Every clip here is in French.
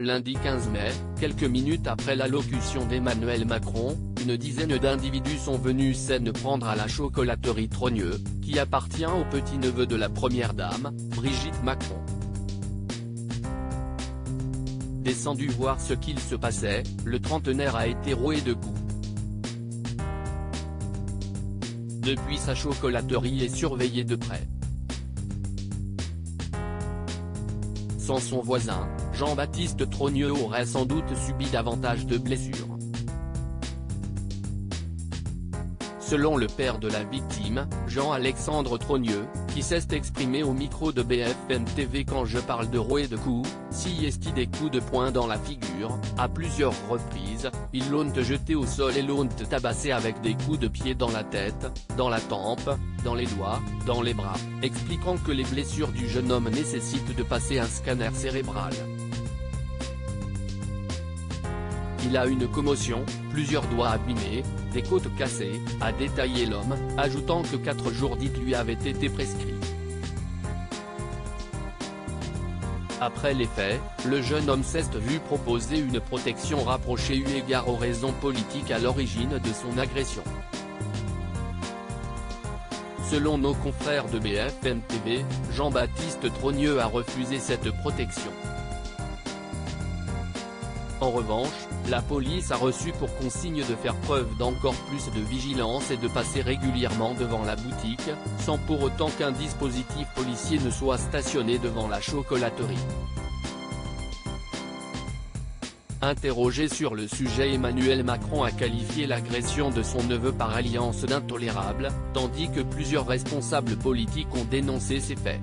Lundi 15 mai, quelques minutes après l'allocution d'Emmanuel Macron, une dizaine d'individus sont venus scène prendre à la chocolaterie Trogneux, qui appartient au petit-neveu de la première dame, Brigitte Macron. Descendu voir ce qu'il se passait, le trentenaire a été roué de coups. Depuis sa chocolaterie est surveillée de près. Sans son voisin, Jean-Baptiste Trogneux aurait sans doute subi davantage de blessures. Selon le père de la victime, Jean-Alexandre Trogneux, qui s'est exprimé au micro de BFM TV: quand je parle de roué de coups, si est des coups de poing dans la figure, à plusieurs reprises, ils l'ont jeté au sol et l'ont tabassé avec des coups de pied dans la tête, dans la tempe, dans les doigts, dans les bras, expliquant que les blessures du jeune homme nécessitent de passer un scanner cérébral. Il a une commotion, plusieurs doigts abîmés, des côtes cassées, a détaillé l'homme, ajoutant que 4 jours dits lui avaient été prescrits. Après les faits, le jeune homme s'est vu proposer une protection rapprochée eu égard aux raisons politiques à l'origine de son agression. Selon nos confrères de BFM TV, Jean-Baptiste Trogneux a refusé cette protection. En revanche, la police a reçu pour consigne de faire preuve d'encore plus de vigilance et de passer régulièrement devant la boutique, sans pour autant qu'un dispositif policier ne soit stationné devant la chocolaterie. Interrogé sur le sujet, Emmanuel Macron a qualifié l'agression de son neveu par alliance d'intolérable, tandis que plusieurs responsables politiques ont dénoncé ces faits.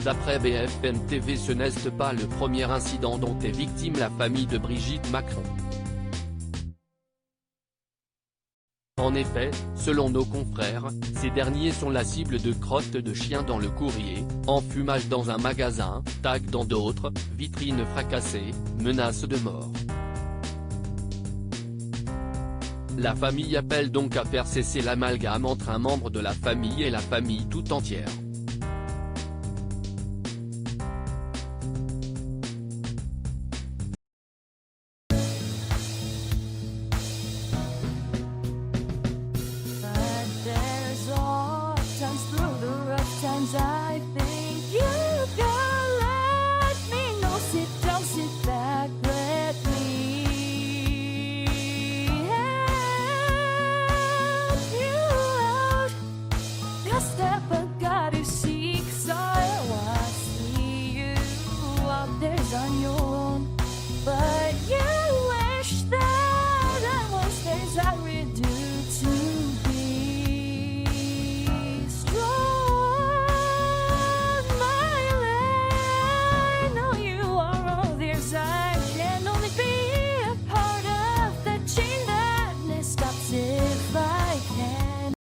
D'après BFM TV, ce n'est pas le premier incident dont est victime la famille de Brigitte Macron. En effet, selon nos confrères, ces derniers sont la cible de crottes de chiens dans le courrier, enfumage dans un magasin, tags dans d'autres, vitrines fracassées, menaces de mort. La famille appelle donc à faire cesser l'amalgame entre un membre de la famille et la famille tout entière.